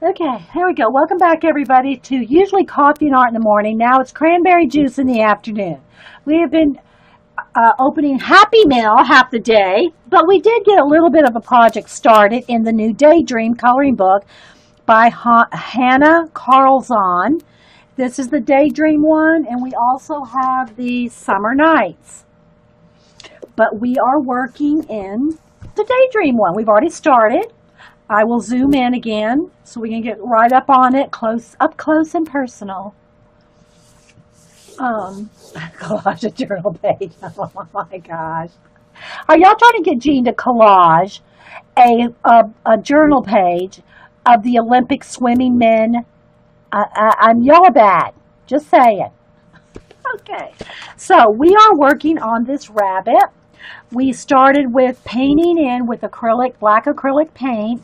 Okay, here we go. Welcome back, everybody, to usually coffee and art in the morning. Now it's cranberry juice in the afternoon. We have been opening Happy Meal half the day, but we did get a little bit of a project started in the new Daydream coloring book by Hanna Karlzon. This is the Daydream one, and we also have the Summer Nights. But we are working in the Daydream one. We've already started. I will zoom in again so we can get right up on it, up close and personal. Collage a journal page. Oh my gosh. Are y'all trying to get Jean to collage a journal page of the Olympic swimming men? Y'all are bad. Just saying. Okay. So we are working on this rabbit. We started with painting in with black acrylic paint,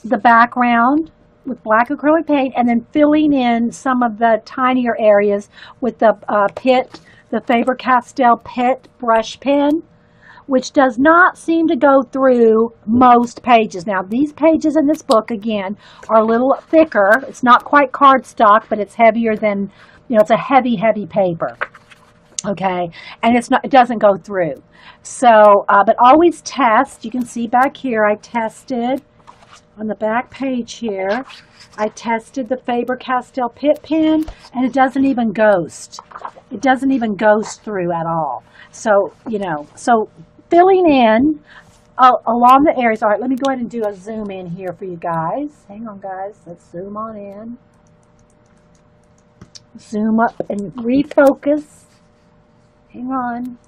the background with black acrylic paint, and then filling in some of the tinier areas with the the Faber-Castell Pitt brush pen, which does not seem to go through most pages. Now, these pages in this book, again, are a little thicker. It's not quite cardstock, but it's heavier than, it's a heavy, heavy paper. Okay, and it doesn't go through. So, but always test. You can see back here, I tested on the back page here, I tested the Faber-Castell Pitt pen, and it doesn't even ghost. It doesn't even ghost through at all. So, so filling in along the areas. All right, let me go ahead and do a zoom in here for you guys. Hang on, guys. Let's zoom on in. Zoom up and refocus. Hang on.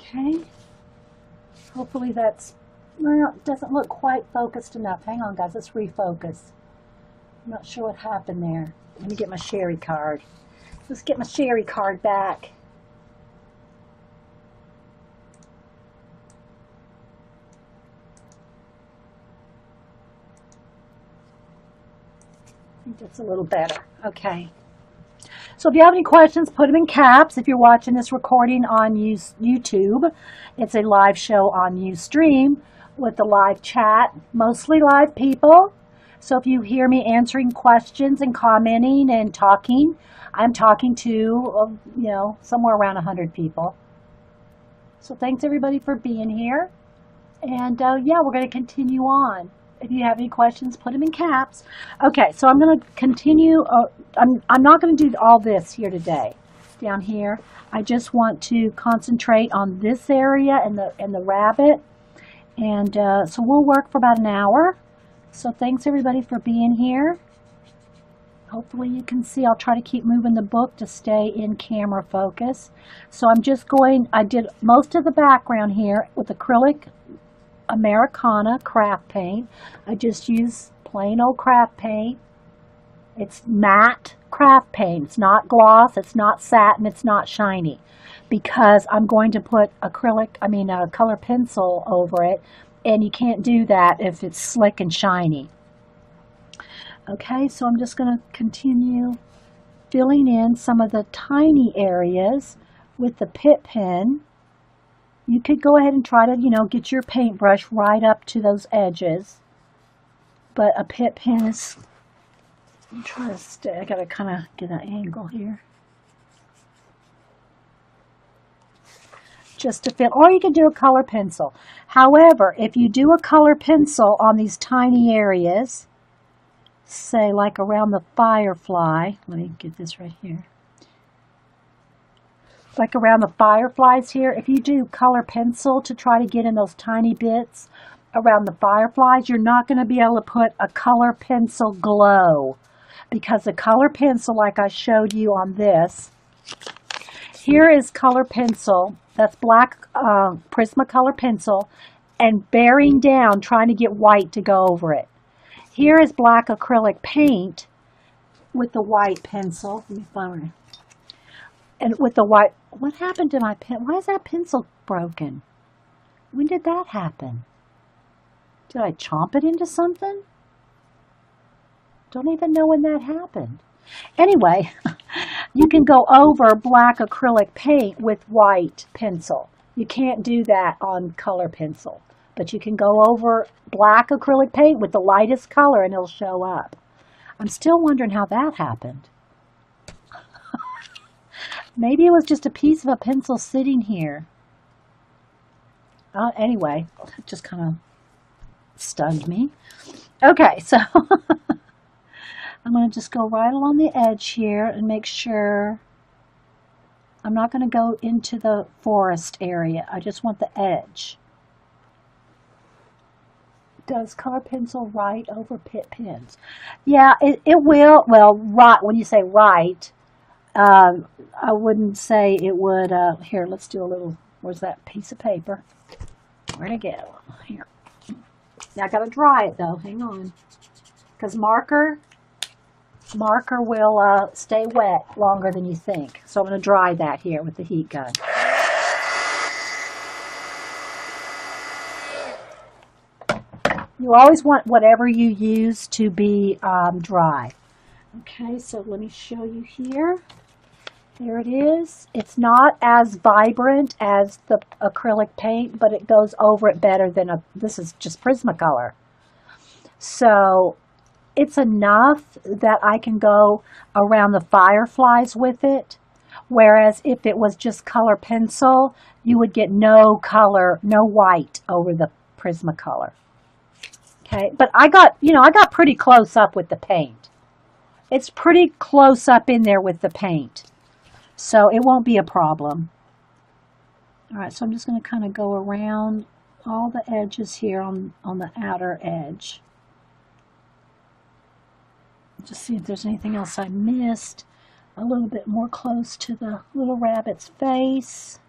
Okay, hopefully it doesn't look quite focused enough. Hang on, guys, let's refocus. I'm not sure what happened there. Let me get my Sherry card. Let's get my Sherry card back. I think that's a little better. Okay. So if you have any questions, put them in caps. If you're watching this recording on YouTube, it's a live show on Ustream with a live chat, mostly live people. So if you hear me answering questions and commenting and talking, I'm talking to, somewhere around 100 people. So thanks everybody for being here. And yeah, we're going to continue on. If you have any questions, put them in caps. Okay, so I'm going to continue. I'm not going to do all this here today, down here. I just want to concentrate on this area and the rabbit. And so we'll work for about an hour. So thanks everybody for being here. Hopefully you can see. I'll try to keep moving the book to stay in camera focus. So I did most of the background here with acrylic Americana craft paint. I just use plain old craft paint. It's matte craft paint. It's not gloss, it's not satin, it's not shiny, because I'm going to put a color pencil over it, and you can't do that if it's slick and shiny. Okay, so I'm just going to continue filling in some of the tiny areas with the Pitt pen. You could go ahead and try to, get your paintbrush right up to those edges. But a Pitt pen is, I'm trying to stay, I gotta kind of get an angle here. Just to fit, or you could do a color pencil. However, if you do a color pencil on these tiny areas, say like around the firefly, let me get this right here. Like around the fireflies here, if you do color pencil to try to get in those tiny bits around the fireflies, you're not going to be able to put a color pencil glow, because the color pencil, like I showed you on this, here is color pencil, that's black Prismacolor pencil, and bearing down, trying to get white to go over it. Here is black acrylic paint with the white pencil. Let me find it. And with the white, what happened to my pen? Why is that pencil broken? When did that happen? Did I chomp it into something? Don't even know when that happened. Anyway, You can go over black acrylic paint with white pencil. You can't do that on color pencil, but you can go over black acrylic paint with the lightest color and it'll show up. I'm still wondering how that happened. Maybe it was just a piece of a pencil sitting here. Anyway, it just kind of stunned me. Okay, so I'm going to just go right along the edge here and make sure I'm not going to go into the forest area. I just want the edge. Does color pencil write over Pitt pens? Yeah, it will. Well, right, when you say write, I wouldn't say it would. Here, let's do a little, where's that piece of paper? Where'd it go? Here. Now I got to dry it though. Hang on. Because marker will stay wet longer than you think. So I'm going to dry that here with the heat gun. You always want whatever you use to be dry. Okay, so let me show you here. There it is. It's not as vibrant as the acrylic paint, but it goes over it better than this is just Prismacolor. So it's enough that I can go around the fireflies with it. Whereas if it was just color pencil, you would get no color, no white over the Prismacolor. Okay, but I got pretty close up with the paint. It's pretty close up in there with the paint. So it won't be a problem. All right, so I'm just going to kind of go around all the edges here on the outer edge. Just see if there's anything else I missed. A little bit more close to the little rabbit's face.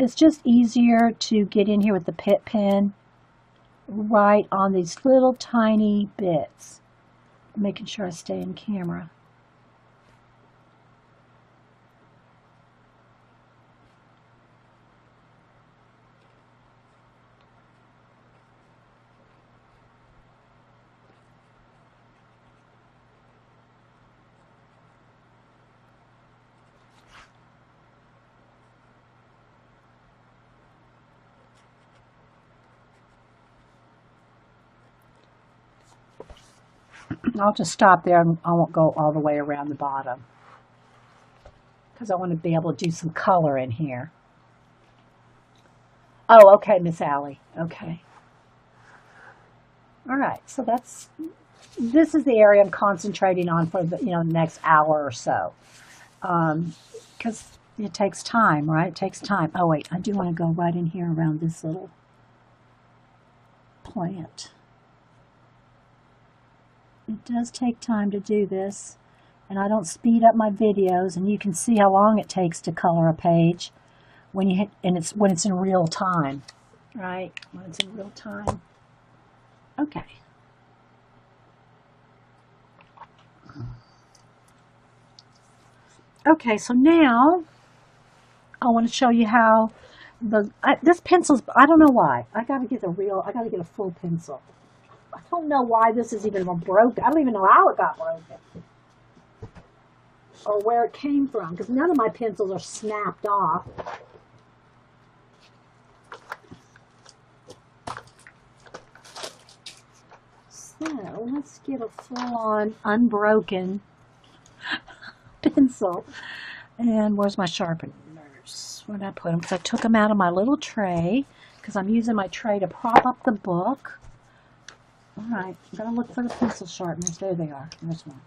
It's just easier to get in here with the Pitt pen right on these little tiny bits. Making sure I stay in camera. I'll just stop there and I won't go all the way around the bottom because I want to be able to do some color in here. Oh, okay, Miss Allie. Okay. All right, so this is the area I'm concentrating on for the next hour or so, because it takes time, right? It takes time. Oh wait, I do want to go right in here around this little plant. It does take time to do this, and I don't speed up my videos, and you can see how long it takes to color a page when you hit, and when it's in real time, right? When it's in real time. Okay. Okay, so now I want to show you how this pencil's, I don't know why. I gotta get a full pencil. I don't know why this is even broken. I don't even know how it got broken. Or where it came from, because none of my pencils are snapped off. So let's get a full-on unbroken pencil. And where's my sharpeners? Where did I put them? Because I took them out of my little tray, because I'm using my tray to prop up the book. All right, I'm going to look for the pencil sharpeners. There they are. There's one.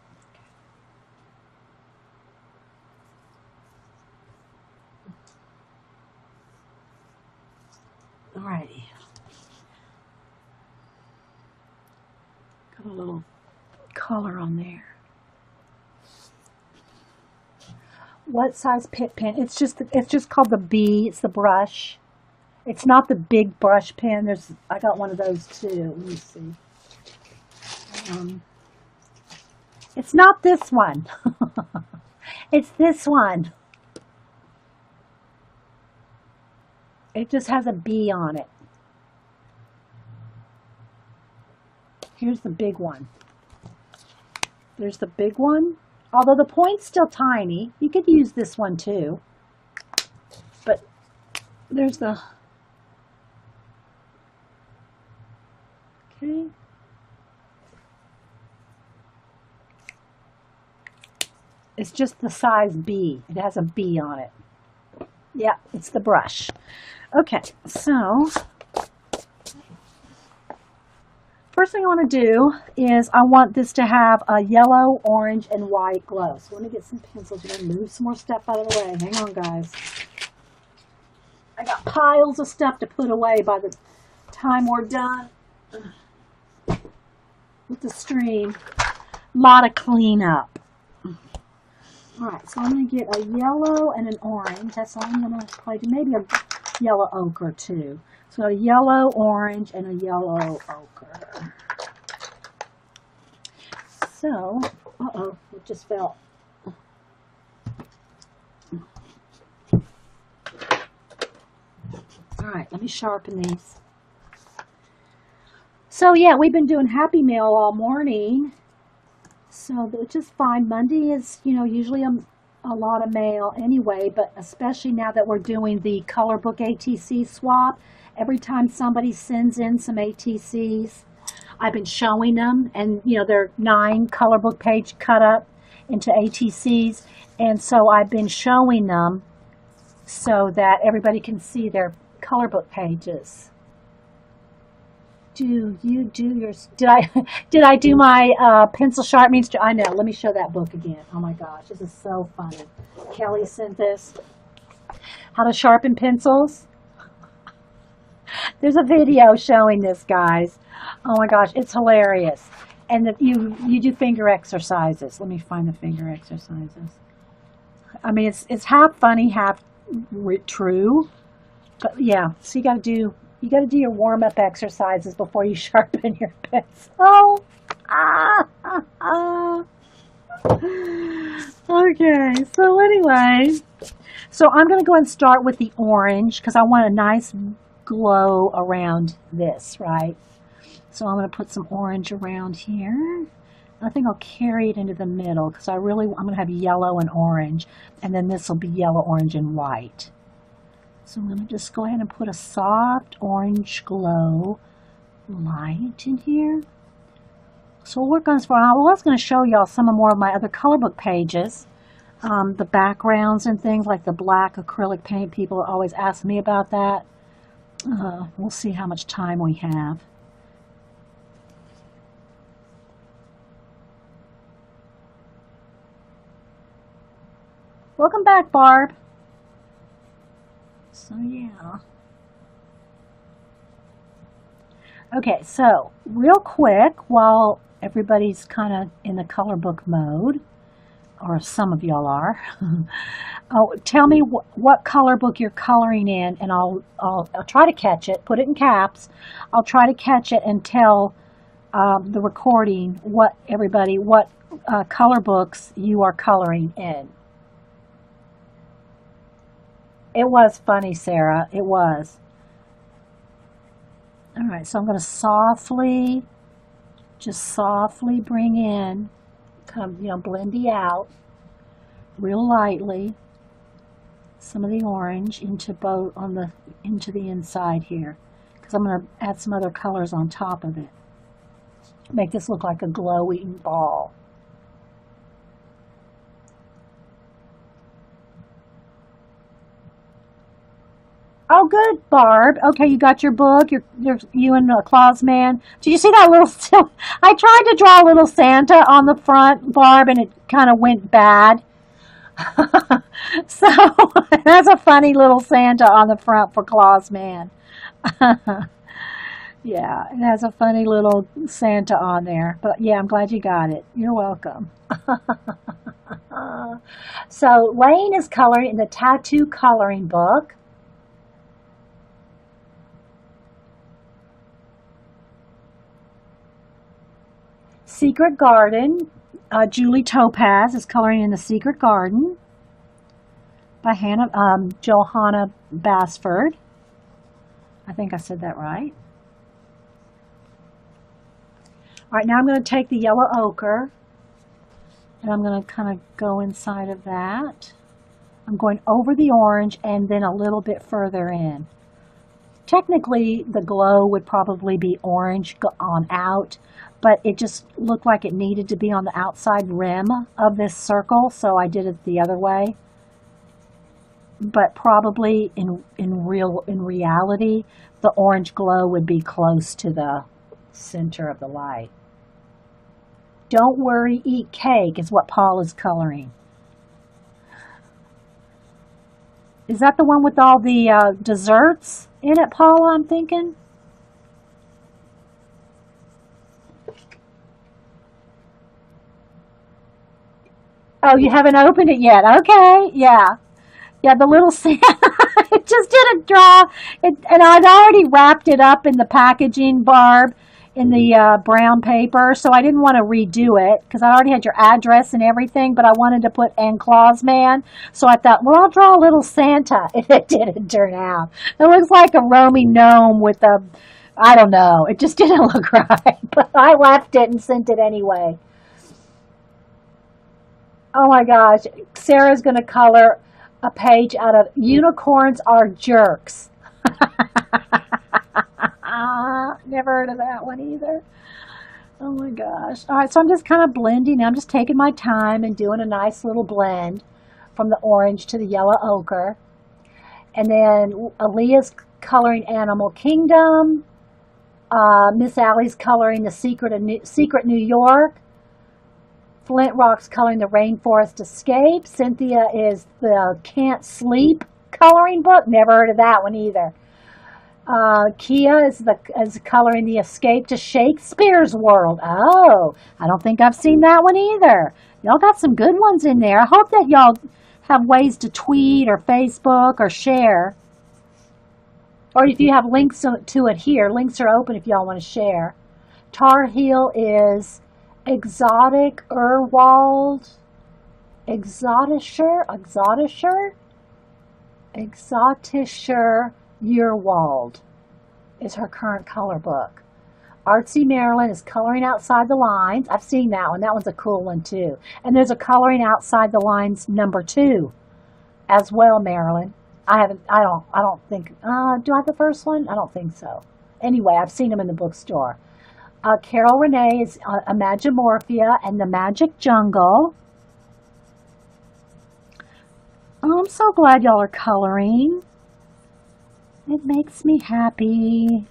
All righty. Got a little color on there. What size Pitt pen? It's just called the B. It's the brush. It's not the big brush pen. I got one of those too. Let me see. It's not this one. It's this one. It just has a B on it. Here's the big one. There's the big one. Although the point's still tiny, you could use this one too. But there's the... Okay. It's just the size B. It has a B on it. Yeah, it's the brush. Okay, so first thing I want to do is I want this to have a yellow, orange, and white glow. So let me get some pencils. We're going to move some more stuff out of the way. Hang on, guys. I got piles of stuff to put away by the time we're done with the stream. A lot of cleanup. Alright, so I'm going to get a yellow and an orange. That's all I'm going to play. Maybe a yellow ochre too. So a yellow, orange, and a yellow ochre. So, uh-oh, it just fell. Alright, let me sharpen these. So yeah, we've been doing Happy Mail all morning. So which is fine. Monday is, you know, usually a lot of mail anyway, but especially now that we're doing the color book ATC swap, every time somebody sends in some ATCs, I've been showing them, and you know, they're 9 color book page cut up into ATCs, and so I've been showing them so that everybody can see their color book pages. Do you do your... Did I do my pencil sharpening? I know. Let me show that book again. Oh my gosh, this is so funny. Kelly sent this. How to sharpen pencils. There's a video showing this, guys. Oh my gosh, it's hilarious. And you do finger exercises. Let me find the finger exercises. I mean, it's half funny, half true. But yeah, so you got to do your warm-up exercises before you sharpen your pencil. Okay, so anyway, so I'm going to go and start with the orange because I want a nice glow around this, right? So I'm going to put some orange around here. I think I'll carry it into the middle because I'm going to have yellow and orange, and then this will be yellow, orange, and white. So I'm going to just go ahead and put a soft orange glow light in here. So we'll work on this for a while. I was going to show y'all some more of my other color book pages. The backgrounds and things like the black acrylic paint. People always ask me about that. We'll see how much time we have. Welcome back, Barb. So yeah. Okay, so real quick, while everybody's kind of in the color book mode, or some of y'all are, oh, tell me what color book you're coloring in, and I'll try to catch it. Put it in caps. I'll try to catch it and tell the recording what color books you are coloring in. It was funny, Sarah. It was. All right, so I'm going to just softly bring in, kind of, you know, blendy out, real lightly, some of the orange into the inside here, because I'm going to add some other colors on top of it. Make this look like a glowing ball. Oh, good, Barb. Okay, you got your book. You and Claus Man. Did you see that little? I tried to draw a little Santa on the front, Barb, and it kind of went bad. So that's a funny little Santa on the front for Claus Man. Yeah, it has a funny little Santa on there. But yeah, I'm glad you got it. You're welcome. So Lane is coloring in the tattoo coloring book. Secret Garden, Julie Topaz is coloring in the Secret Garden by Johanna Basford. I think I said that right. All right, now I'm going to take the yellow ochre And I'm going to kind of go inside of that. I'm going over the orange and then a little bit further in. Technically, the glow would probably be orange on out, but it just looked like it needed to be on the outside rim of this circle, so I did it the other way. But probably in reality, the orange glow would be close to the center of the light. Don't worry, eat cake is what Paul is coloring. Is that the one with all the desserts in it, Paula, I'm thinking? Oh, you haven't opened it yet. Okay, yeah. Yeah, the little Santa. It just didn't draw. And I'd already wrapped it up in the packaging, Barb, in the brown paper, so I didn't want to redo it because I already had your address and everything, but I wanted to put "and Claus Man," so I thought, well, I'll draw a little Santa, and it didn't turn out. It looks like a roaming gnome with a, I don't know, it just didn't look right, but I left it and sent it anyway. Oh my gosh, Sarah's going to color a page out of "Unicorns Are Jerks." Never heard of that one either. Oh my gosh. All right, so I'm just kind of blending. I'm just taking my time and doing a nice little blend from the orange to the yellow ochre. And then Aaliyah's coloring Animal Kingdom. Miss Allie's coloring The Secret New York. Flint Rock's coloring The Rainforest Escape. Cynthia is the Can't Sleep coloring book. Never heard of that one either. Kia is coloring The Escape to Shakespeare's World. Oh, I don't think I've seen that one either. Y'all got some good ones in there. I hope that y'all have ways to tweet or Facebook or share. Or if you have links to it here, links are open if y'all want to share. Tar Heel is Exotic Urwald. Exotischer Urwald is her current color book. Artsy Marilyn is coloring outside the lines. I've seen that one. That one's a cool one too. And there's a coloring outside the lines #2 as well, Marilyn. I don't think, do I have the first one? I don't think so. Anyway, I've seen them in the bookstore. Carol Renee is Imagimorphia and the Magic Jungle. Oh, I'm so glad y'all are coloring. It makes me happy.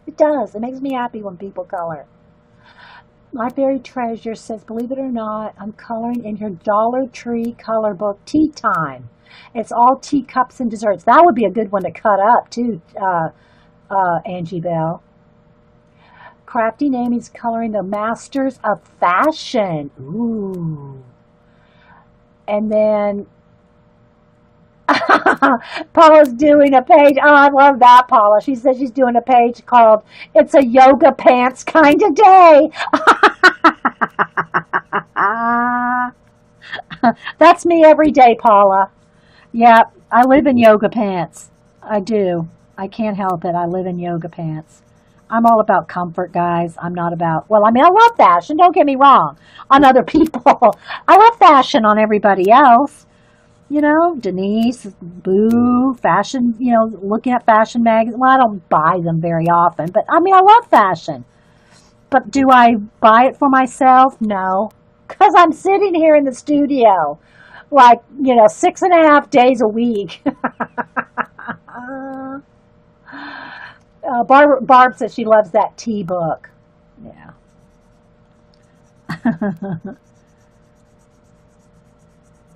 It does. It makes me happy when people color. My Buried Treasure says, believe it or not, I'm coloring in her Dollar Tree color book, Tea Time. It's all teacups and desserts. That would be a good one to cut up, too, Angie Bell. Crafty Amy's coloring the Masters of Fashion. Ooh. And then Paula's doing a page. Oh, I love that, Paula. She says she's doing a page called "It's a Yoga Pants Kind of Day." That's me every day, Paula. Yeah, I live in yoga pants. I do. I can't help it. I live in yoga pants. I'm all about comfort, guys. I'm not about, well, I mean, I love fashion. Don't get me wrong. On other people. I love fashion on everybody else. You know, Denise, Boo, fashion, you know, looking at fashion magazines. Well, I don't buy them very often, but I mean, I love fashion. But do I buy it for myself? No. Because I'm sitting here in the studio, like, you know, 6.5 days a week. Barb says she loves that tea book. Yeah.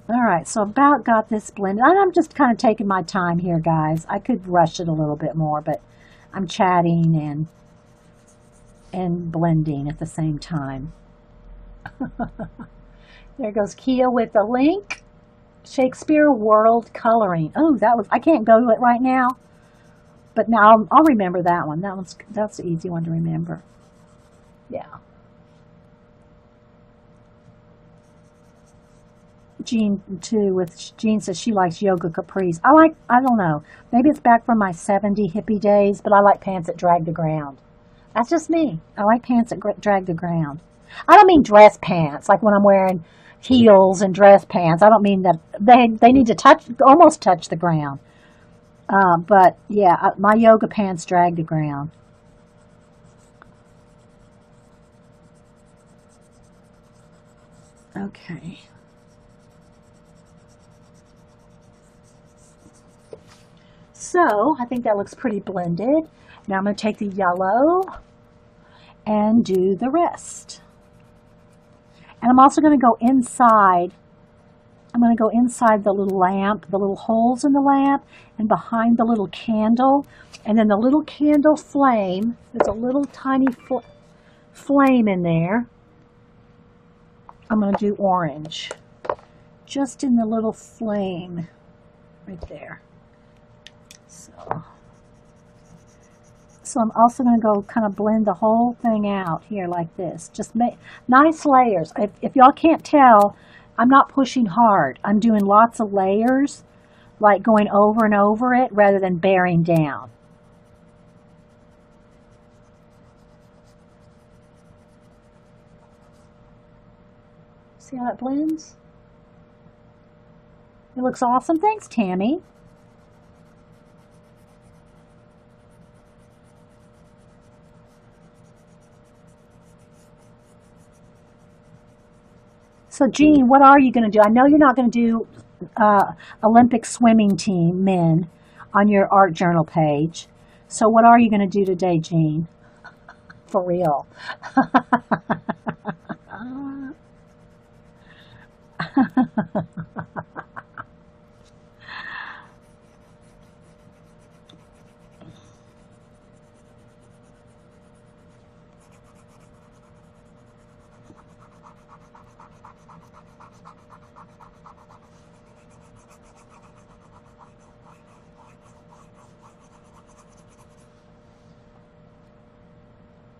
All right, so about got this blended. I'm just kind of taking my time here, guys. I could rush it a little bit more, but I'm chatting and blending at the same time. There goes Kia with the link. Shakespeare World Coloring. Oh, I can't go to it right now. But now I'll remember that one. That's the easy one to remember. Yeah. Jean too. Jean says she likes yoga capris. I don't know. Maybe it's back from my 70 hippie days, but I like pants that drag the ground. That's just me. I like pants that drag the ground. I don't mean dress pants, like when I'm wearing heels and dress pants. I don't mean that they need to almost touch the ground. But yeah, my yoga pants drag the ground. Okay. So I think that looks pretty blended. Now I'm going to take the yellow and do the rest. And I'm also going to go inside. I'm going to go inside the little lamp, the little holes in the lamp, and behind the little candle. And then the little candle flame, there's a little tiny flame in there. I'm going to do orange, just in the little flame right there. So I'm also going to go kind of blend the whole thing out here like this. Just make nice layers. If y'all can't tell, I'm not pushing hard. I'm doing lots of layers, like going over and over it rather than bearing down. See how that blends? It looks awesome. Thanks, Tammy. So, Jean, what are you going to do? I know you're not going to do Olympic swimming team men on your art journal page. So what are you going to do today, Jean? For real.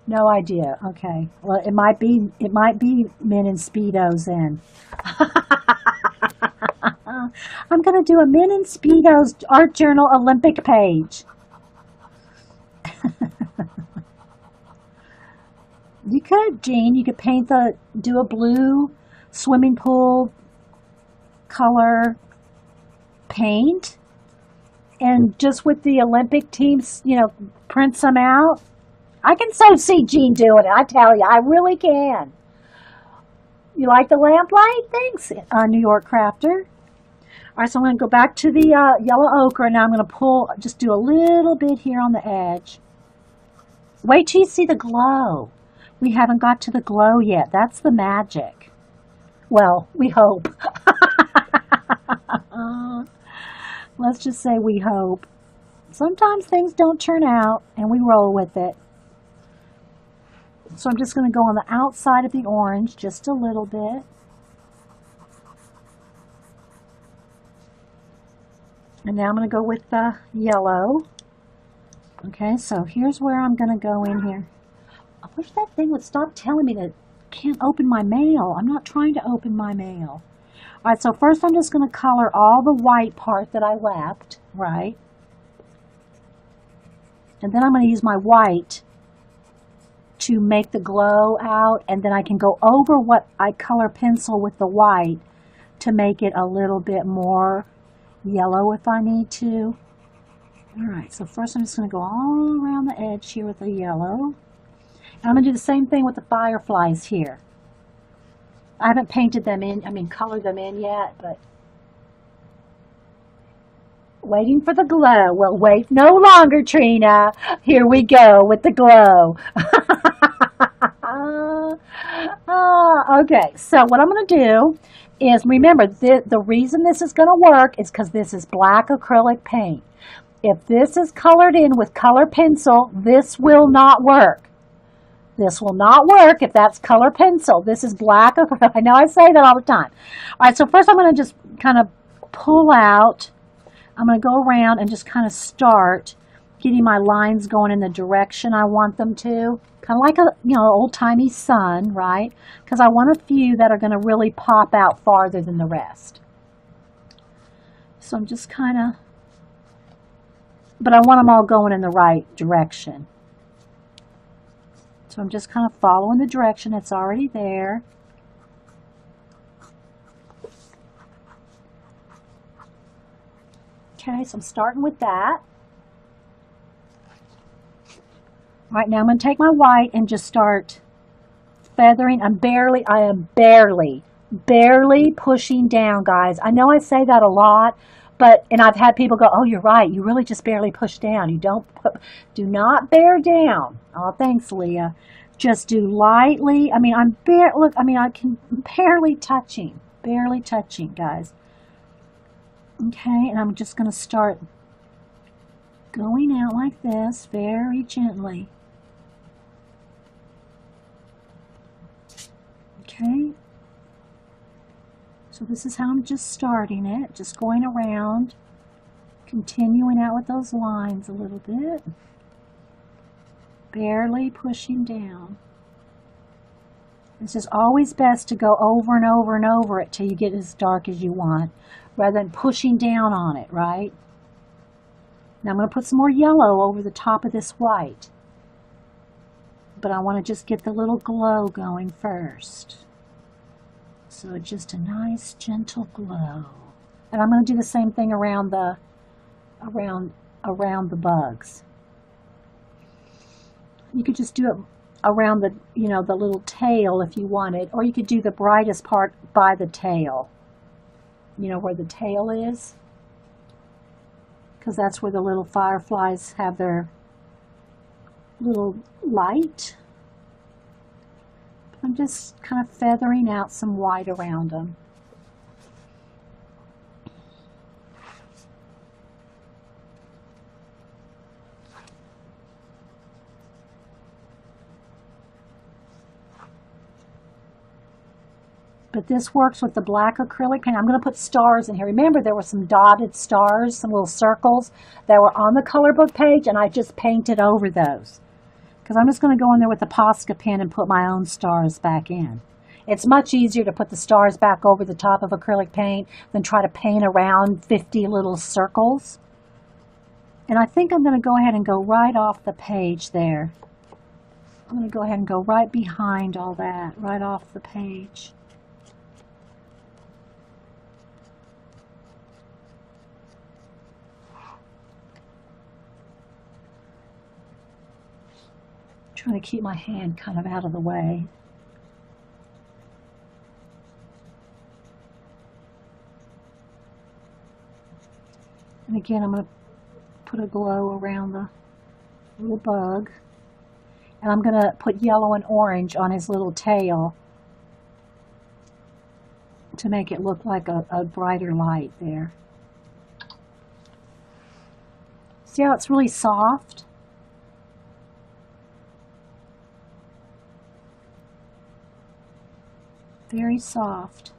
No idea. Okay. Well, it might be men in Speedos then. I'm going to do a men in Speedos art journal Olympic page. You could, Jean. You could do a blue swimming pool color paint, and just with the Olympic teams, print some out. I can so see Jean doing it. I tell you, I really can. You like the lamplight? Thanks, New York Crafter. All right, so I'm going to go back to the yellow ochre, and now I'm going to just do a little bit here on the edge. Wait till you see the glow. We haven't got to the glow yet. That's the magic. Well, we hope. Let's just say we hope. Sometimes things don't turn out, and we roll with it. So I'm just going to go on the outside of the orange just a little bit. And now I'm going to go with the yellow. Okay, so here's where I'm going to go in here. I wish that thing would stop telling me that I can't open my mail. I'm not trying to open my mail. All right, so first I'm just going to color all the white part that I left, right? And then I'm going to use my white to make the glow out, and then I can go over what I color pencil with the white to make it a little bit more yellow if I need to. Alright, so first I'm just going to go all around the edge here with the yellow. And I'm going to do the same thing with the fireflies here. I haven't painted them in, colored them in yet, but waiting for the glow. Well, wait no longer, Trina. Here we go with the glow. Okay, so what I'm going to do is, remember, the reason this is going to work is because this is black acrylic paint. If this is colored in with color pencil, this will not work. This will not work if that's color pencil. This is black acrylic. I know I say that all the time. All right, so first I'm going to just kind of pull out. I'm going to go around and just kind of start getting my lines going in the direction I want them to. Kind of like a, old-timey sun, right? Because I want a few that are going to really pop out farther than the rest. So I'm just kind of, but I want them all going in the right direction. So I'm just kind of following the direction that's already there. Okay, so I'm starting with that. All right, now I'm going to take my white and just start feathering. I am barely pushing down, guys. I know I say that a lot, and I've had people go, oh, you're right. You really just barely push down. You do not bear down. Oh, thanks, Leah. Just do lightly. I mean, I can barely touching, guys. Okay, and I'm just going to start going out like this, very gently. Okay, so this is how I'm just starting it, just going around, continuing out with those lines a little bit, barely pushing down. It's just always best to go over and over and over it till you get as dark as you want, rather than pushing down on it, right? Now I'm going to put some more yellow over the top of this white, but I want to just get the little glow going first. So just a nice gentle glow. And I'm going to do the same thing around the bugs. You could just do it around the, the little tail if you wanted, or you could do the brightest part by the tail. Where the tail is, because that's where the little fireflies have their little light. I'm just kind of feathering out some white around them. But this works with the black acrylic paint. I'm going to put stars in here. Remember, there were some dotted stars, some little circles that were on the color book page, and I just painted over those. Because I'm just going to go in there with the Posca pen and put my own stars back in. It's much easier to put the stars back over the top of acrylic paint than try to paint around 50 little circles. And I think I'm going to go ahead and go right off the page there. I'm going to go ahead and go right behind all that, right off the page. Trying to keep my hand kind of out of the way. And again, I'm going to put a glow around the little bug. And I'm going to put yellow and orange on his little tail to make it look like a brighter light there. See how it's really soft? Very soft.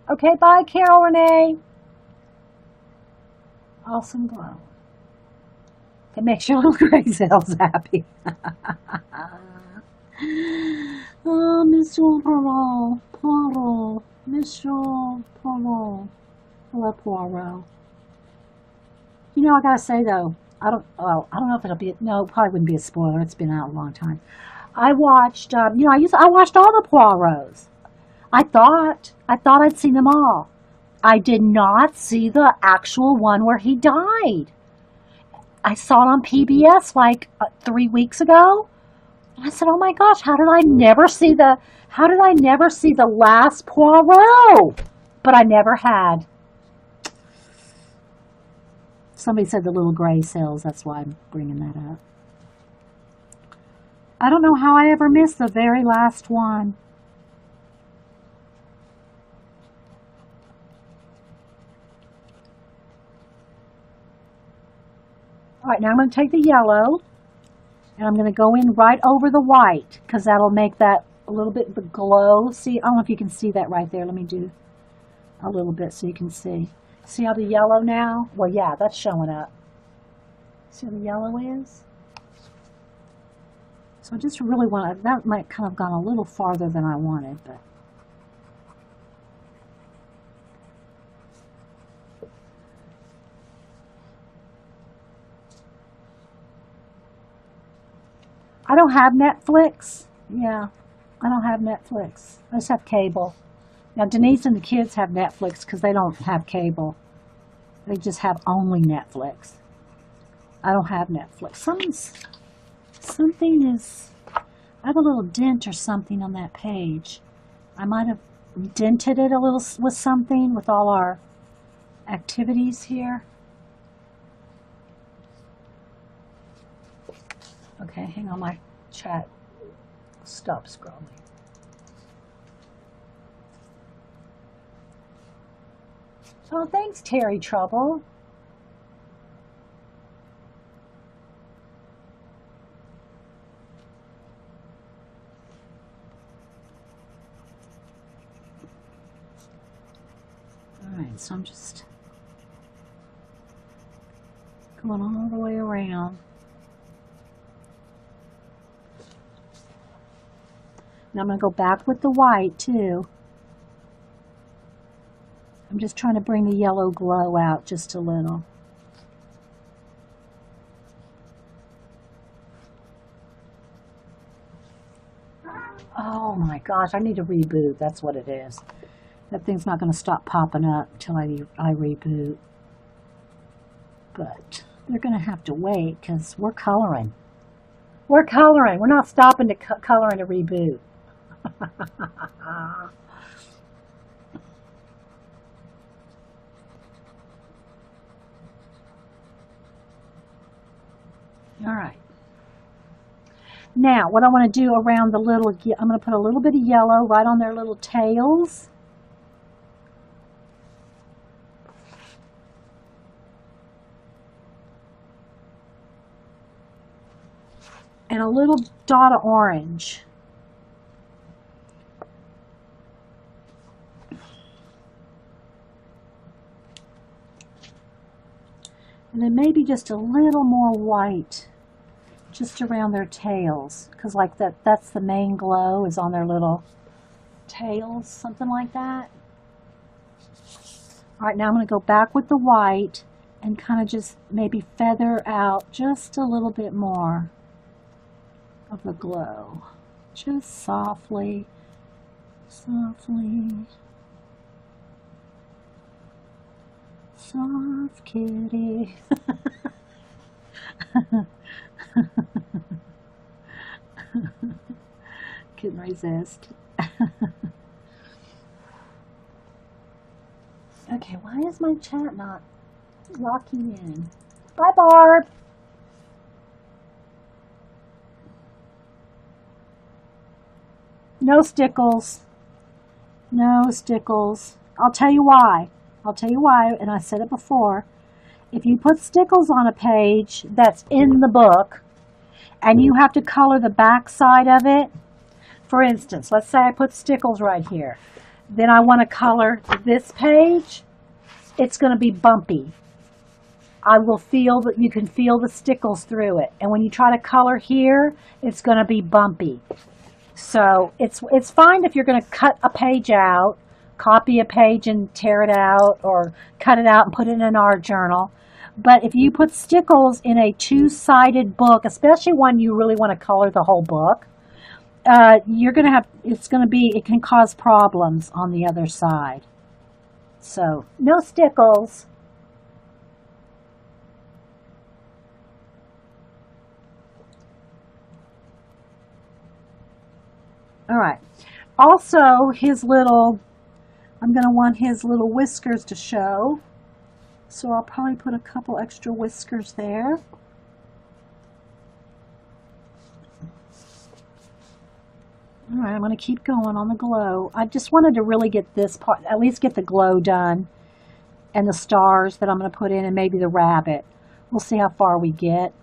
Okay, bye, Carol Renee. Awesome glow. It makes your little gray cells happy. Oh, Mr. Poirot, Mr. Poirot. Hello, Poirot. I gotta say though, I don't know if it'll be, no, it probably wouldn't be a spoiler. It's been out a long time. I watched, I watched all the Poirots. I thought I'd seen them all. I did not see the actual one where he died. I saw it on PBS like 3 weeks ago. And I said, oh my gosh, how did I never see the last Poirot? But I never had. Somebody said the little gray cells. That's why I'm bringing that up. I don't know how I ever missed the very last one. All right, now I'm going to take the yellow and I'm going to go in right over the white because that'll make that a little bit of a glow. See, I don't know if you can see that right there. Let me do a little bit so you can see. See how the yellow now? Well, yeah, that's showing up. See how the yellow is? So I just really want to, that might kind of gone a little farther than I wanted, but. I don't have Netflix. Yeah, I don't have Netflix. I just have cable. Now, Denise and the kids have Netflix because they don't have cable. They just have only Netflix. I don't have Netflix. Something is, I have a little dent or something on that page. I might have dented it a little with something with all our activities here. Okay, hang on, my chat. Stop scrolling. Oh, thanks, Terry Trouble. All right, so I'm just going all the way around. Now I'm going to go back with the white too. I'm just trying to bring the yellow glow out just a little. Oh my gosh, I need to reboot. That's what it is. That thing's not going to stop popping up until I reboot. But they're going to have to wait because we're coloring. We're coloring. We're not stopping to color and to reboot. All right. Now, what I want to do around the little, I'm going to put a little bit of yellow right on their little tails. And a little dot of orange. And then maybe just a little more white just around their tails, because like that's the main glow is on their little tails, something like that. All right, now I'm going to go back with the white and kind of just maybe feather out just a little bit more of the glow. Just softly, softly. Soft kitty. Couldn't resist. Okay, why is my chat not locking in? Bye, Barb. No stickles. No stickles. I'll tell you why. I'll tell you why, and I said it before. If you put stickles on a page that's in the book, and you have to color the back side of it, for instance, let's say I put stickles right here. Then I want to color this page, it's going to be bumpy. I will feel that you can feel the stickles through it. And when you try to color here, it's going to be bumpy. So it's fine if you're going to cut a page out, copy a page and tear it out, or cut it out and put it in an art journal. But if you put stickles in a two-sided book, especially one you really want to color the whole book, you're going to have, it can cause problems on the other side. So, no stickles. All right. Also, I'm going to want his little whiskers to show. So I'll probably put a couple extra whiskers there. All right, I'm going to keep going on the glow. I just wanted to really get this part, at least get the glow done, and the stars that I'm going to put in, and maybe the rabbit. We'll see how far we get.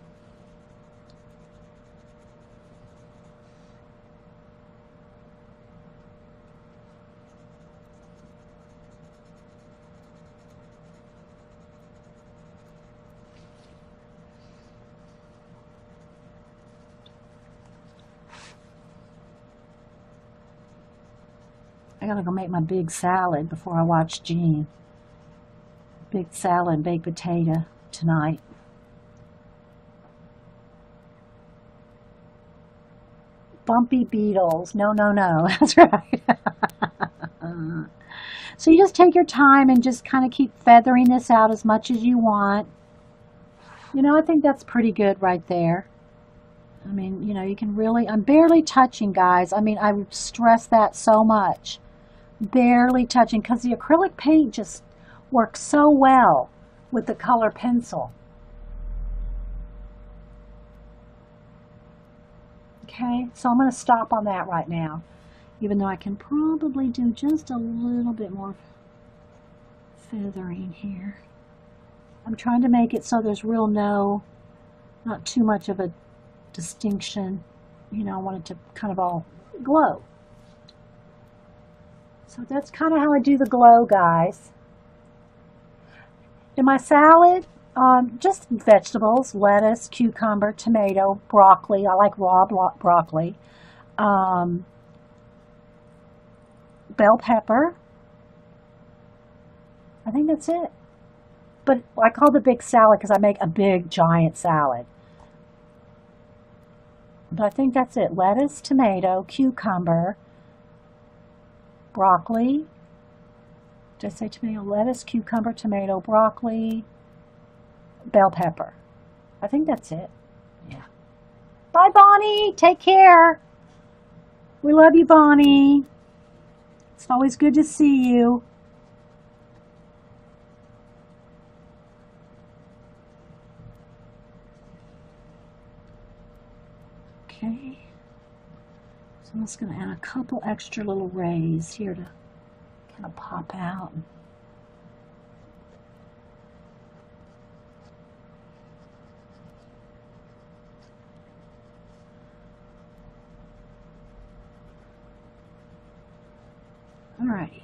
I gotta go make my big salad before I watch Jean. Big salad and baked potato tonight. bumpy beetles. No, no, no. That's right. So you just take your time and just kind of keep feathering this out as much as you want. You know, I think that's pretty good right there. I mean, you know, you can really, I'm barely touching, guys. I mean, I stress that so much. Barely touching, because the acrylic paint just works so well with the color pencil. Okay, so I'm going to stop on that right now, even though I can probably do just a little bit more feathering here. I'm trying to make it so there's not too much of a distinction. You know, I want it to kind of all glow. So that's kind of how I do the glow, guys. In my salad, just vegetables, lettuce, cucumber, tomato, broccoli. I like raw broccoli. Bell pepper. I think that's it. But I call it a big salad because I make a big, giant salad. But I think that's it. Lettuce, tomato, cucumber, broccoli. Did I say tomato? Lettuce, cucumber, tomato, broccoli, bell pepper. I think that's it. Yeah. Bye, Bonnie. Take care. We love you, Bonnie. It's always good to see you. Okay. So I'm just going to add a couple extra little rays here to kind of pop out. All right.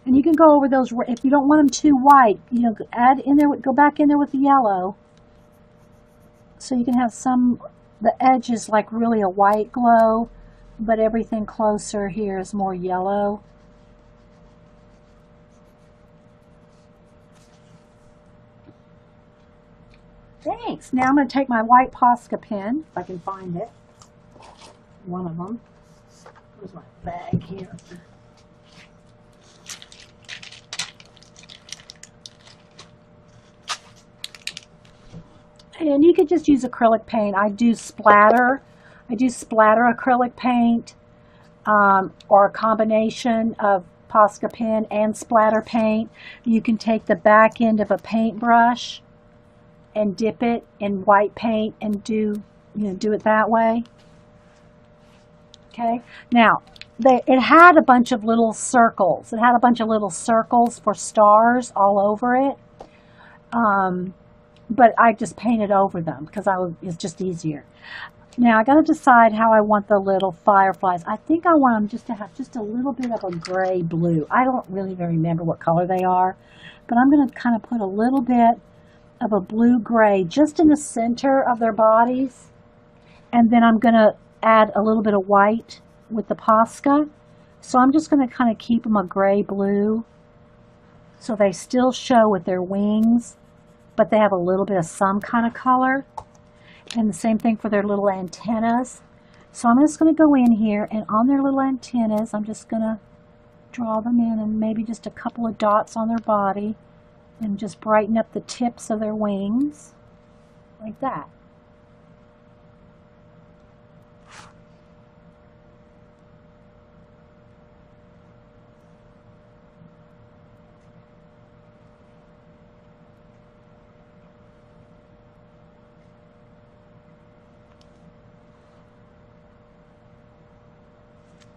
And you can go over those, if you don't want them too white, you know, add in there, go back in there with the yellow. So you can have the edge is like really a white glow, but everything closer here is more yellow. Thanks. Now I'm going to take my white Posca pen, if I can find it. One of them. Where's my bag here? And you could just use acrylic paint. I do splatter acrylic paint, or a combination of Posca pen and splatter paint. You can take the back end of a paintbrush and dip it in white paint and do it that way. Okay. Now, it had a bunch of little circles. It had a bunch of little circles for stars all over it. But I just painted over them because it's just easier. Now I got to decide how I want the little fireflies. I think I want them just to have just a little bit of a gray blue. I don't really remember what color they are, but I'm going to kind of put a little bit of a blue gray just in the center of their bodies, and then I'm going to add a little bit of white with the Posca. So I'm just going to kind of keep them a gray blue so they still show with their wings, but they have a little bit of some kind of color. And the same thing for their little antennas. So I'm just going to go in here, and on their little antennas, I'm just going to draw them in, and maybe just a couple of dots on their body, and just brighten up the tips of their wings, like that.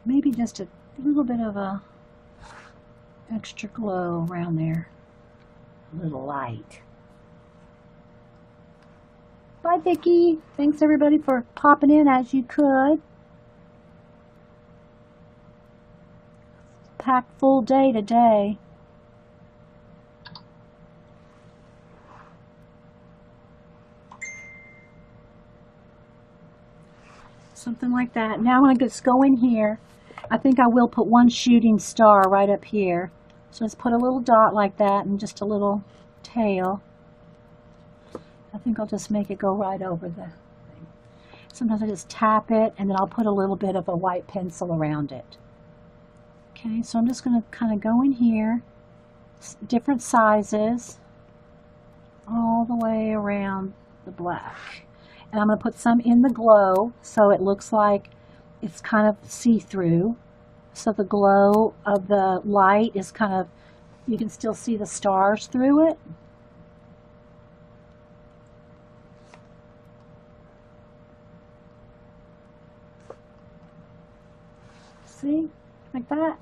Maybe just a little bit of a extra glow around there. A little light. Bye, Vicki. Thanks everybody for popping in as you could. Packed full day today. Something like that. Now I'm going to just go in here. I think I will put one shooting star right up here. So let's put a little dot like that and just a little tail. I think I'll just make it go right over the thing. Sometimes I just tap it and then I'll put a little bit of a white pencil around it. Okay, so I'm just going to kind of go in here, different sizes, all the way around the black. And I'm going to put some in the glow so it looks like it's kind of see-through. So the glow of the light is kind of, you can still see the stars through it. See, like that.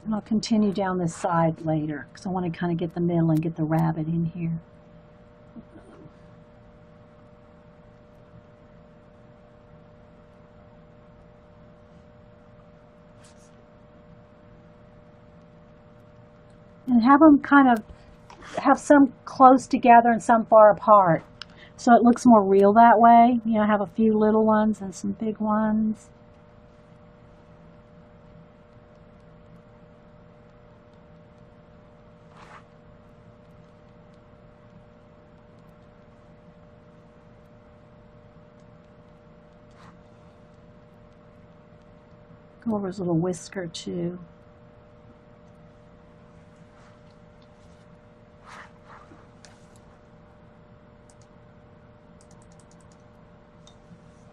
And I'll continue down this side later because I want to kind of get the middle and get the rabbit in here. And have them kind of have some close together and some far apart. So it looks more real that way. You know, have a few little ones and some big ones. Go over his little whisker too.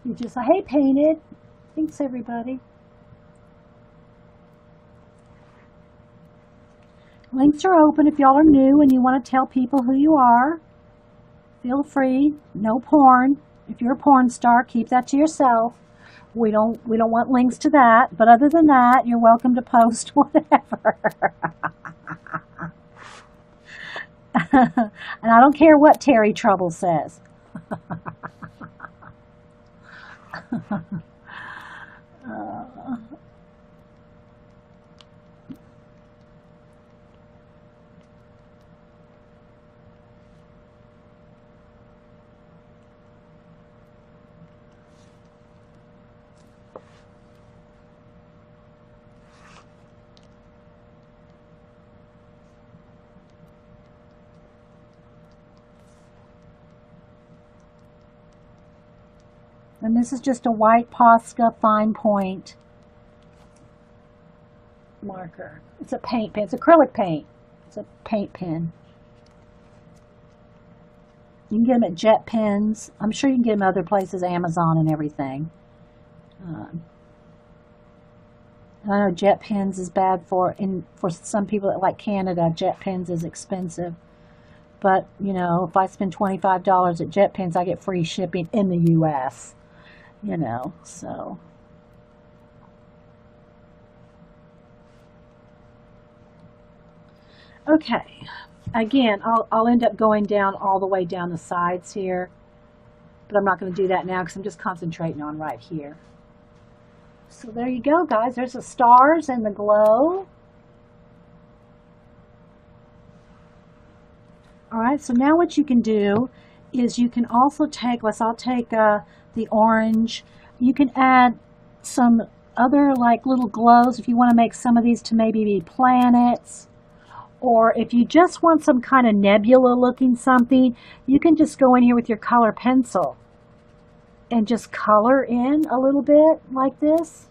You just say, hey, painted. Thanks, everybody. Links are open if y'all are new and you want to tell people who you are. Feel free. No porn. If you're a porn star, keep that to yourself. We don't want links to that. But other than that, you're welcome to post whatever. And I don't care what Terry Trouble says. And this is just a white Posca fine point marker. It's a paint pen. It's acrylic paint. It's a paint pen. You can get them at Jet Pens. I'm sure you can get them other places, Amazon and everything. I know Jet Pens is bad for some people that like Canada. Jet Pens is expensive. But, you know, if I spend $25 at Jet Pens, I get free shipping in the U.S., you know, so. Okay, again, I'll end up going down all the way down the sides here, but I'm not going to do that now because I'm just concentrating on right here. So there you go, guys. There's the stars and the glow. All right, so now what you can do is you can also take, I'll take the orange. You can add some other like little glows if you want to make some of these to maybe be planets. Or if you just want some kind of nebula looking something, you can just go in here with your color pencil and just color in a little bit like this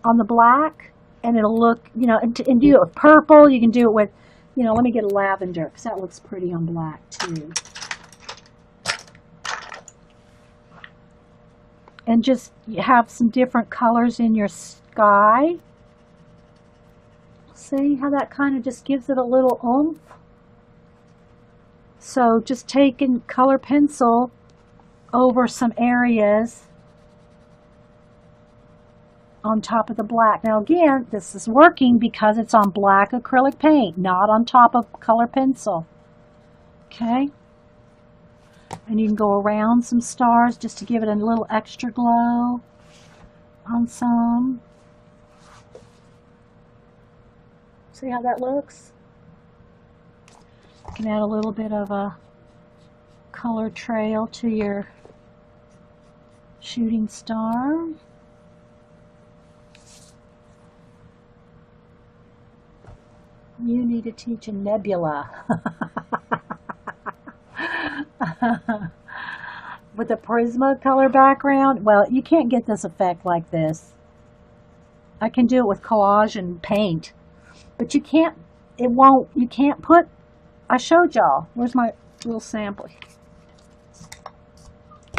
on the black, and it'll look, you know, and do it with purple. You can do it with, you know, let me get a lavender because that looks pretty on black too. And just have some different colors in your sky. See how that kind of just gives it a little oomph? So just taking color pencil over some areas on top of the black. Now again, this is working because it's on black acrylic paint, not on top of color pencil. Okay? And you can go around some stars just to give it a little extra glow on some. See how that looks? You can add a little bit of a color trail to your Shooting star. You need to teach a nebula. With a Prismacolor background. Well, you can't get this effect like this. I can do it with collage and paint. But you can't, you can't put, I showed y'all. Where's my little sample?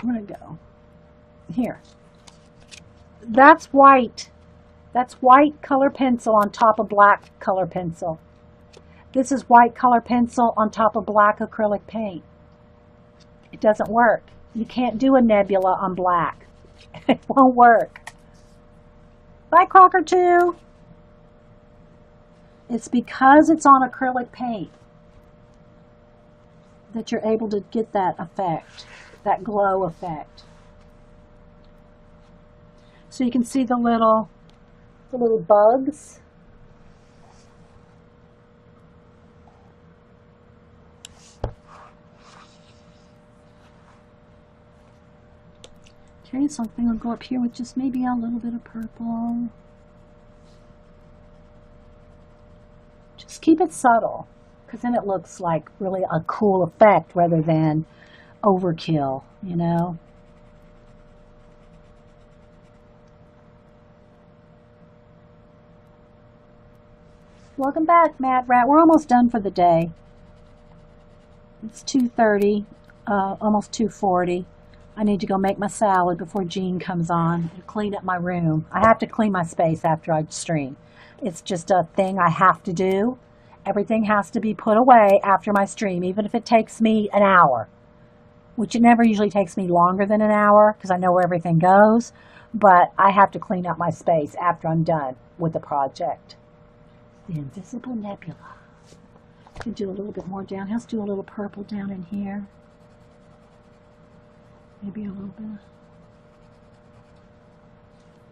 Where'd it go? Here. That's white. That's white color pencil on top of black color pencil. This is white color pencil on top of black acrylic paint. It doesn't work. You can't do a nebula on black. It won't work. Bye, Crocker 2. It's because it's on acrylic paint that you're able to get that effect, that glow effect. So you can see the little bugs. Okay, so I think I'll go up here with just maybe a little bit of purple. Just keep it subtle, because then it looks like really a cool effect rather than overkill, you know? Welcome back, Mad Rat. We're almost done for the day. It's 2:30, almost 2:40. I need to go make my salad before Jean comes on and clean up my room. I have to clean my space after I stream. It's just a thing I have to do. Everything has to be put away after my stream, even if it takes me an hour, which it never usually takes me longer than an hour because I know where everything goes. But I have to clean up my space after I'm done with the project. The Invisible Nebula. I can do a little bit more down. Let's do a little purple down in here. Maybe a little bit.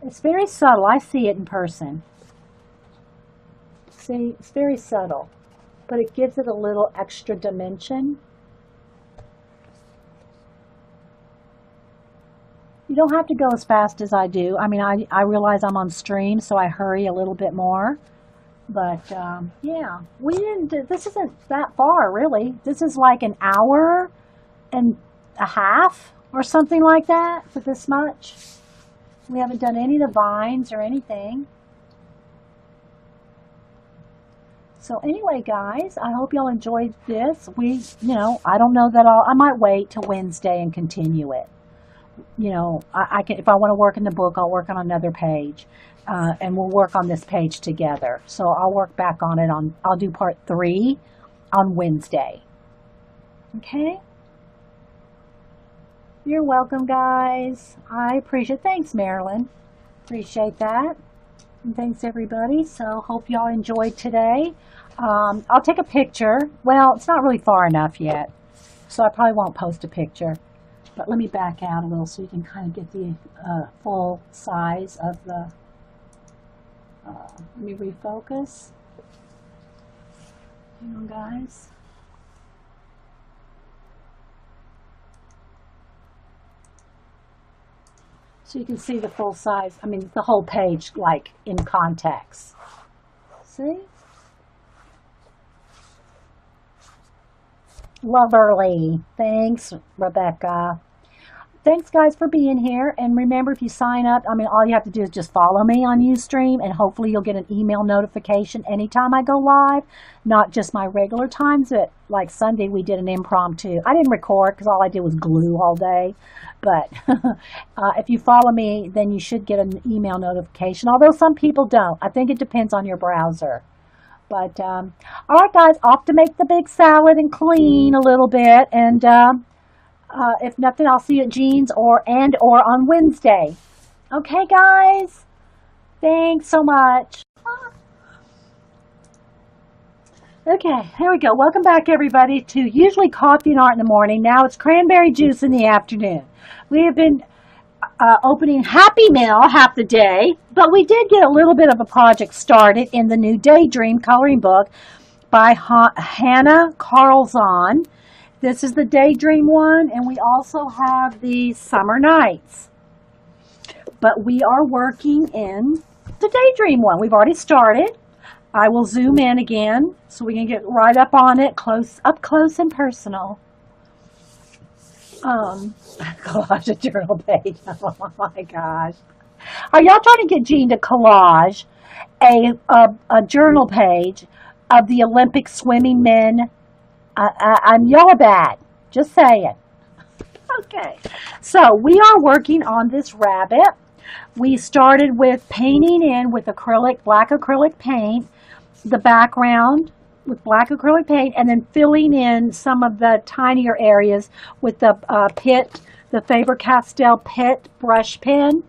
It's very subtle. I see it in person. See, it's very subtle, but it gives it a little extra dimension. You don't have to go as fast as I do. I mean, I realize I'm on stream, so I hurry a little bit more. But, yeah, this isn't that far, really. This is like an hour and a half or something like that for this much. We haven't done any of the vines or anything. So anyway, guys, I hope y'all enjoyed this. I don't know that I might wait till Wednesday and continue it. You know, I can, if I want to work in the book, I'll work on another page. And we'll work on this page together. So I'll work back on it I'll do part 3 on Wednesday. Okay? You're welcome, guys. I appreciate it. Thanks, Marilyn. Appreciate that. And thanks, everybody. So hope y'all enjoyed today. I'll take a picture. Well, it's not really far enough yet, so I probably won't post a picture. But let me back out a little so you can kind of get the full size of the... let me refocus. Hang on, guys. So you can see the full size, I mean, the whole page, like, in context. See? Loverly. Thanks, Rebecca. Thanks, guys, for being here. And remember, if you sign up, I mean, all you have to do is just follow me on Ustream, and hopefully you'll get an email notification anytime I go live. Not just my regular times, but like Sunday, we did an impromptu. I didn't record because all I did was glue all day. But if you follow me, then you should get an email notification, although some people don't. I think it depends on your browser. But, all right, guys, off to make the big salad and clean a little bit. And if nothing, I'll see you at Jean's or on Wednesday. Okay, guys? Thanks so much. Okay, here we go. Welcome back, everybody, to usually coffee and art in the morning. Now it's cranberry juice in the afternoon. We have been opening Happy Meal half the day, but we did get a little bit of a project started in the new Daydream coloring book by Hanna Karlzon. This is the Daydream one, and we also have the Summer Nights. but we are working in the Daydream one. We've already started. I will zoom in again so we can get right up on it, up close and personal. Collage a journal page. Oh my gosh. Are y'all trying to get Jean to collage a journal page of the Olympic swimming men? Y'all are bad. Just saying. Okay. So we are working on this rabbit. We started with painting in with black acrylic paint, the background with black acrylic paint, and then filling in some of the tinier areas with the the Faber-Castell Pitt brush pen,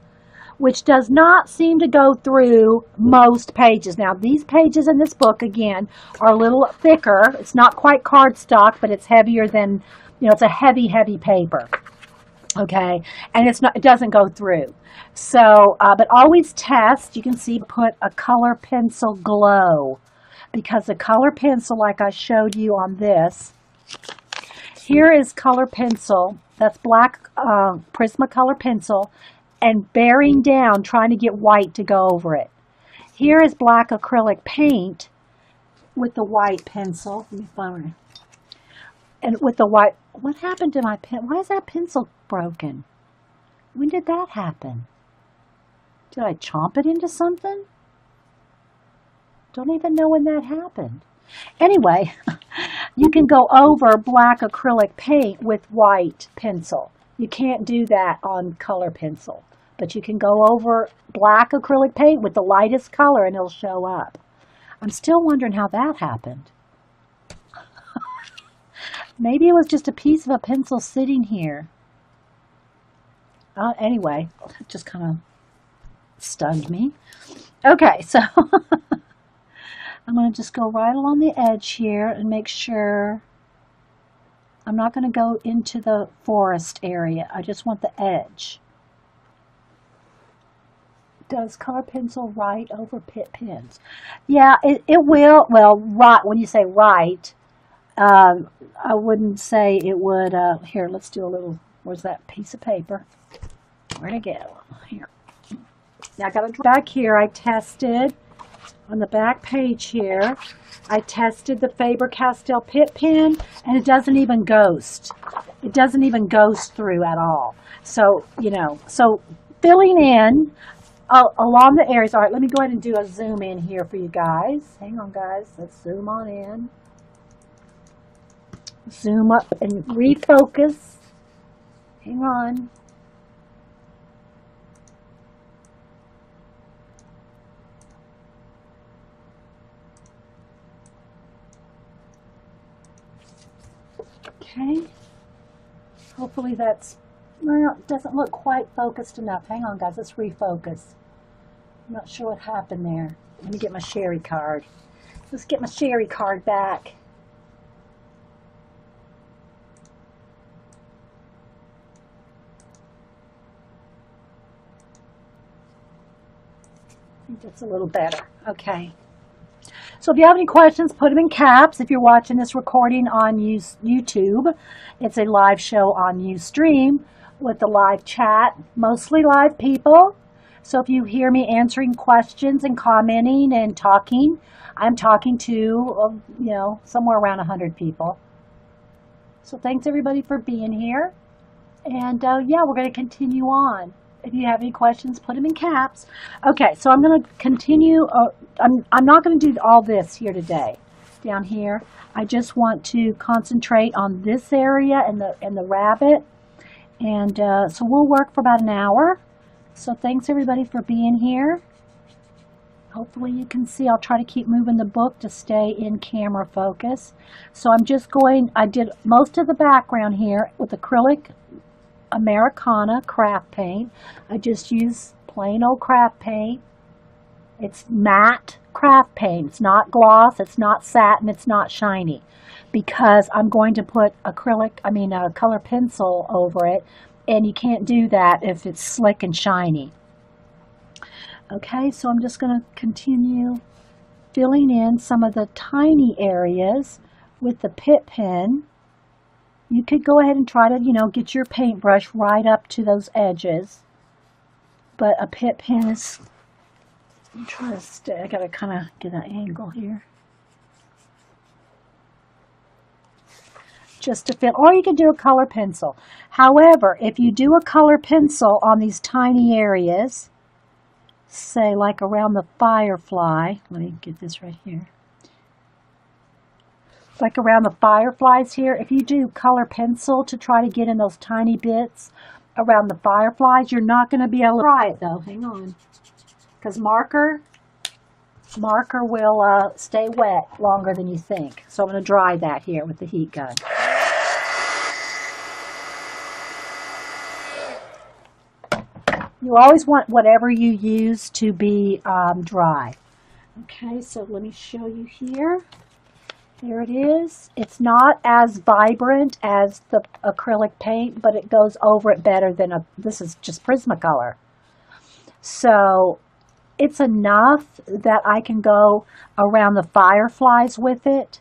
which does not seem to go through most pages. Now, these pages in this book, again, are a little thicker. It's not quite cardstock, but it's heavier than, it's a heavy, heavy paper. Okay, and it doesn't go through. So, but always test. You can see, put a color pencil glow, because the color pencil, like I showed you on this, here is color pencil. That's black Prismacolor pencil, and bearing down, trying to get white to go over it. Here is black acrylic paint with the white pencil. Let me find it. And with the white, what happened to my pen? Why is that pencil broken? When did that happen? Did I chomp it into something? Don't even know when that happened. Anyway, you can go over black acrylic paint with white pencil. You can't do that on color pencil, but you can go over black acrylic paint with the lightest color and it'll show up. I'm still wondering how that happened. Maybe it was just a piece of a pencil sitting here. Anyway, it just kind of stunned me. Okay, so I'm going to just go right along the edge here and make sure I'm not going to go into the forest area. I just want the edge. Does color pencil write over Pitt pens? Yeah, it will. Well, right, when you say write, I wouldn't say it would. Here, let's do a little, where's that piece of paper? Where'd it go? Here. Now I got to back here. I tested on the back page here. I tested the Faber-Castell Pitt pen, and it doesn't even ghost. It doesn't even ghost through at all. So, so filling in along the areas. All right, let me go ahead and do a zoom in here for you guys. Hang on, guys. Let's zoom on in. Zoom up and refocus. Hang on. Okay. Hopefully well, it doesn't look quite focused enough. Hang on, guys. Let's refocus. I'm not sure what happened there. Let me get my Sherry card. Let's get my Sherry card back. I think that's a little better. Okay. So if you have any questions, put them in caps. If you're watching this recording on YouTube, it's a live show on Ustream with a live chat, mostly live people. So if you hear me answering questions and commenting and talking, I'm talking to, somewhere around 100 people. So thanks everybody for being here. And yeah, we're going to continue on. If you have any questions, put them in caps. Okay, so I'm going to continue. I'm not going to do all this here today, down here. I just want to concentrate on this area and the rabbit. And so we'll work for about an hour. So thanks everybody for being here. Hopefully you can see. I'll try to keep moving the book to stay in camera focus. So I did most of the background here with acrylic Americana craft paint. I just use plain old craft paint. It's matte craft paint. It's not gloss, it's not satin, it's not shiny, because I'm going to put a color pencil over it, and you can't do that if it's slick and shiny. Okay, so I'm just going to continue filling in some of the tiny areas with the Pitt pen. You could go ahead and try to, get your paintbrush right up to those edges. But a pit pen is, I'm trying to stay, I gotta kind of get an angle here. Just to fit, or you can do a color pencil. However, if you do a color pencil on these tiny areas, say like around the firefly, let me get this right here. Like around the fireflies here, if you do color pencil to try to get in those tiny bits around the fireflies, you're not going to be able to try it though. Hang on. Because marker will stay wet longer than you think. So I'm going to dry that here with the heat gun. You always want whatever you use to be dry. Okay, so let me show you here. There it is. It's not as vibrant as the acrylic paint, but it goes over it better than this is just Prismacolor. So it's enough that I can go around the fireflies with it.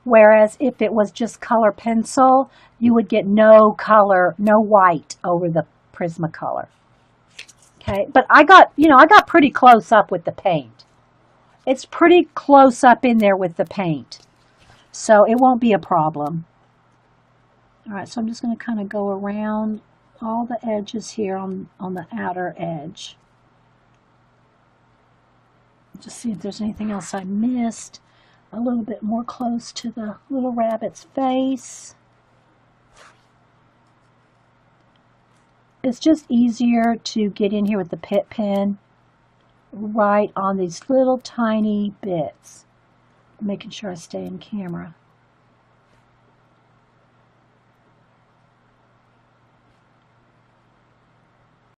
Whereas if it was just color pencil, you would get no color, no white over the Prismacolor. Okay, but I got pretty close up with the paint. It's pretty close up in there with the paint. So it won't be a problem. All right, so I'm just going to kind of go around all the edges here on the outer edge. Just see if there's anything else I missed. A little bit more close to the little rabbit's face. It's just easier to get in here with the pit pen right on these little tiny bits. Making sure I stay in camera.